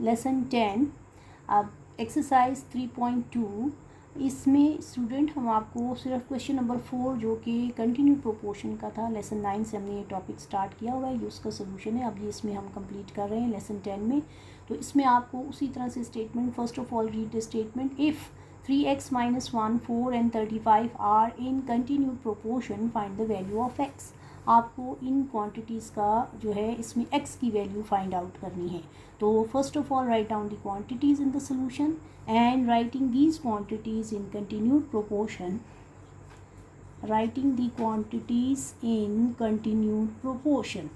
Lesson 10। अब exercise 3.2, इसमें student हम आपको सिर्फ क्वेश्चन नंबर 4 जो कि कंटिन्यू प्रोपोर्शन का था, लेसन 9 से हमने ये टॉपिक स्टार्ट किया हुआ है, ये उसका सोल्यूशन है। अब ये इसमें हम कंप्लीट कर रहे हैं लेसन 10 में। तो इसमें आपको उसी तरह से statement, first of all read the statement, if 3x - 1, 4 and 35 are in continued proportion find the value of x। आपको इन क्वांटिटीज़ का जो है इसमें x की वैल्यू फाइंड आउट करनी है। तो first of all write down the quantities in the solution and writing these quantities in continued proportion, writing the quantities in continued proportion,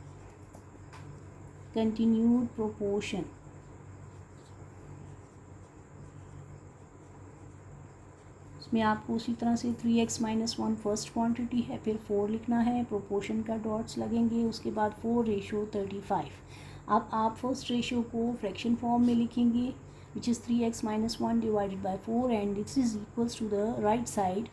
continued proportion। इसमें आपको उसी तरह से 3x - 1 फर्स्ट क्वांटिटी है, फिर 4 लिखना है, प्रोपोर्शन का डॉट्स लगेंगे, उसके बाद 4:35। अब आप फर्स्ट रेशियो को फ्रैक्शन फॉर्म में लिखेंगे, which is 3x - 1 divided by 4, and this is equals to the right side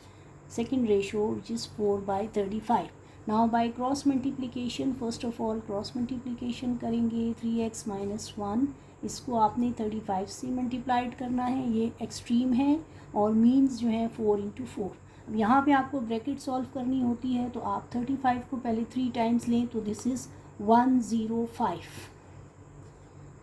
second ratio, which is 4/35। now by cross multiplication, first of all cross multiplication करेंगे, 3x - 1 इसको आपने 35 से multiplied करना है, ये एक्सट्रीम है, और मीन्स जो है 4 × 4। अब यहाँ पे आपको ब्रैकेट सॉल्व करनी होती है, तो आप 35 को पहले 3 टाइम्स लें, तो this is 105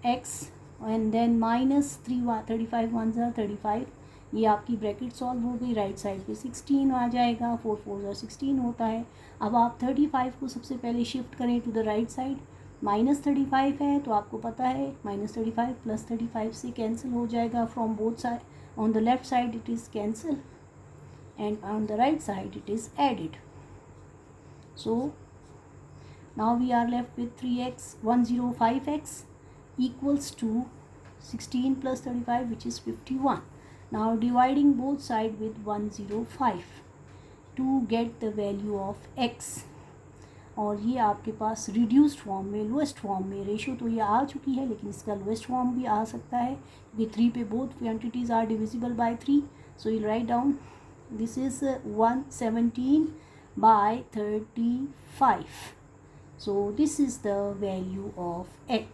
x and then -3 35 1 ज़ा 35, ये आपकी ब्रैकेट सॉल्व हो गई। राइट साइड पे 16 आ जाएगा, 4 4 ज़ा 16 होता है। अब आप 35 को सबसे पहले शिफ्ट करें टू द राइट साइड, -35 है तो आपको पता है -35 + 35 से कैंसिल हो जाएगा from both side, on the left side it is cancel and on the right side it is added. So now we are left with 3x 105x equals to 16 + 35, which is 51. now dividing both side with 105 to get the value of x, और ये आपके पास reduced form में, lowest form में, ratio तो ये आ चुकी है लेकिन इसका लोएस्ट फॉर्म भी आ सकता है, क्योंकि 3 पे both quantities are divisible by 3। So you write down this is 117/35। So this is the value of x।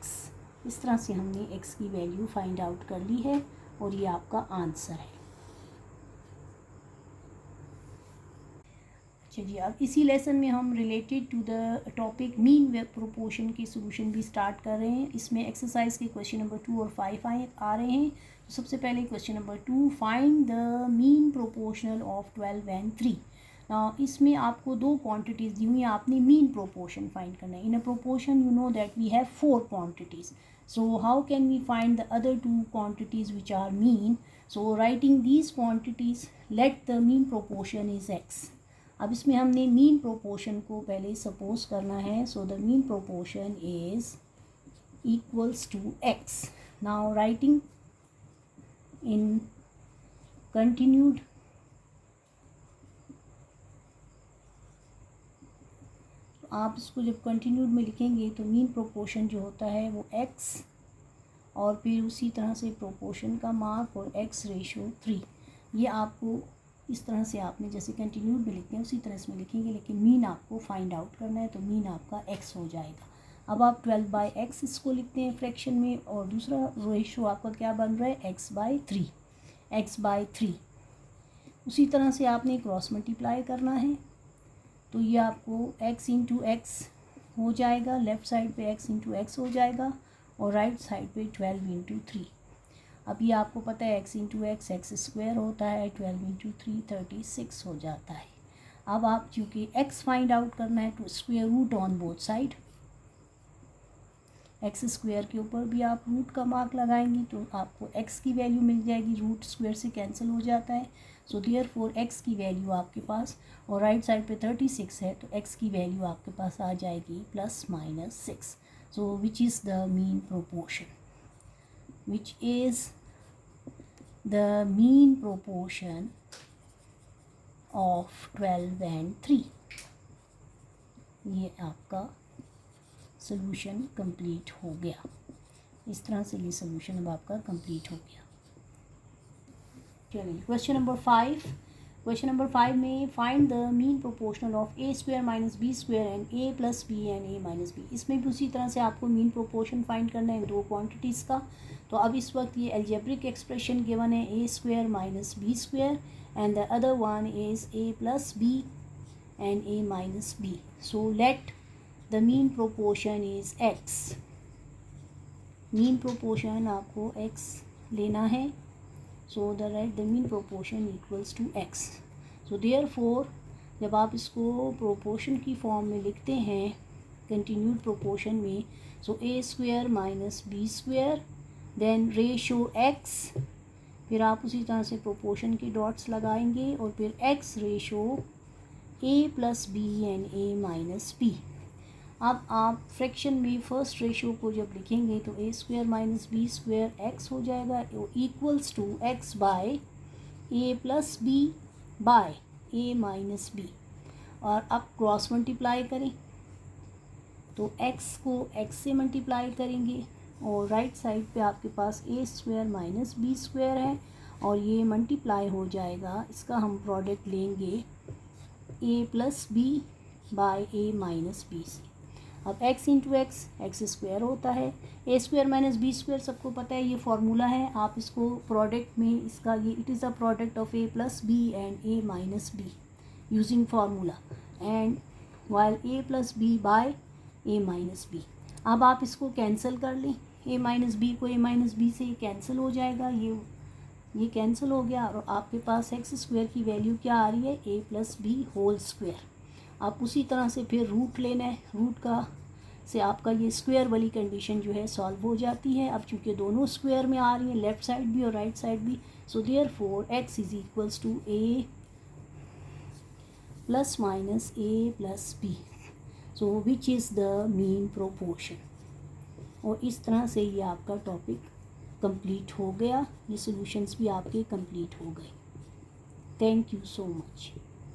इस तरह से हमने x की वैल्यू फाइंड आउट कर ली है, और ये आपका आंसर है। अच्छा जी, अब इसी लेसन में हम related to the topic mean proportion के सॉल्यूशन भी स्टार्ट कर रहे हैं। इसमें एक्सरसाइज के क्वेश्चन नंबर 2 और 5 आ रहे हैं। तो सबसे पहले question number 2, find the mean proportional of 12 and 3। इसमें आपको 2 क्वांटिटीज़ दी हुई हैं, आपने मीन प्रोपोर्शन फाइंड करना है। In a proportion you know that we have 4 quantities, so how can we find the other 2 quantities which are mean? So writing these quantities, let the mean proportion is x। अब इसमें हमने mean proportion को पहले suppose करना है, so the mean proportion is equals to x। now writing in continued आप इसको जब कंटिन्यूड में लिखेंगे तो मीन प्रोपोर्शन जो होता है वो x, और फिर उसी तरह से प्रोपोर्शन का मार्क और x/3। ये आपको इस तरह से आपने जैसे कंटिन्यूड में लिखते हैं उसी तरह इसमें लिखेंगे, लेकिन मीन आपको फाइंड आउट करना है, तो मीन आपका x हो जाएगा। अब आप 12/x इसको लिखते हैं फ्रैक्शन में, और दूसरा रेशो आपका क्या बन रहा है, x/3। उसी तरह से आपने क्रॉस मल्टीप्लाई करना है, तो ये आपको x × x हो जाएगा, लेफ़्ट साइड पे x × x हो जाएगा, और राइट साइड पे 12 × 3। अब ये आपको पता है x × x x² होता है, 12 × 3 36 हो जाता है। अब आप चूँकि x फाइंड आउट करना है तो square root on both side, x² के ऊपर भी आप रूट का मार्क लगाएंगे तो आपको x की वैल्यू मिल जाएगी, रूट स्क्वायर से कैंसिल हो जाता है। सो देयरफॉर x की वैल्यू आपके पास, और राइट साइड पे 36 है तो x की वैल्यू आपके पास आ जाएगी +/6। So which is the mean proportion, which is the mean proportion of 12 and 3। ये आपका सोल्यूशन कंप्लीट हो गया। इस तरह से ये सोल्यूशन अब आपका कंप्लीट हो गया। चलिए क्वेश्चन नंबर 5, क्वेश्चन नंबर 5 में find the mean proportional of a square minus B square and a plus B and A minus b. इसमें भी उसी तरह से आपको मीन प्रोपोर्शन फाइंड करना है दो क्वांटिटीज़ का। तो अब इस वक्त ये अलजेब्रिक एक्सप्रेशन गिवन है A square minus B square and the other one is A plus B and A minus B. So let the mean proportion is X. Mean proportion आपको x लेना है। So the right the mean proportion equals to x। So therefore जब आप इसको proportion की form में लिखते हैं कंटिन्यूड प्रोपोर्शन में, so A square minus B square then ratio x, फिर आप उसी तरह से प्रोपोर्शन के डॉट्स लगाएंगे और फिर x ratio a plus B and a minus b. अब आप फ्रैक्शन में फर्स्ट रेशो को जब लिखेंगे तो A square minus B square X हो जाएगा equals to X by A plus B by A minus B. और अब क्रॉस मल्टीप्लाई करें तो x को x से मल्टीप्लाई करेंगे और राइट साइड पे आपके पास ए स्क्वायर माइनस बी स्क्वायर है और ये मल्टीप्लाई हो जाएगा, इसका हम प्रोडक्ट लेंगे ए plus B by A minus B से। अब x इंटू एक्स स्क्वायर होता है, A square minus B square सबको पता है ये फार्मूला है। आप इसको प्रोडक्ट में इसका ये it is a product of a plus B and A minus b using formula and while a plus B by A minus b. अब आप इसको कैंसिल कर लें, ए माइनस बी को ए माइनस बी से कैंसिल हो जाएगा, ये कैंसिल हो गया और आपके पास एक्स स्क्वायर की वैल्यू क्या आ रही है ए प्लस बी होल स्क्वायर। आप उसी तरह से फिर रूट लेना है, रूट का से आपका ये स्क्वायर वाली कंडीशन जो है सॉल्व हो जाती है। अब चूँकि दोनों स्क्वायर में आ रही हैं लेफ़्ट साइड भी और राइट साइड भी, so therefore x is equals to a plus minus a plus b, so which is the mean proportion. और इस तरह से ये आपका टॉपिक कंप्लीट हो गया, ये सॉल्यूशंस भी आपके कंप्लीट हो गए। Thank you so much.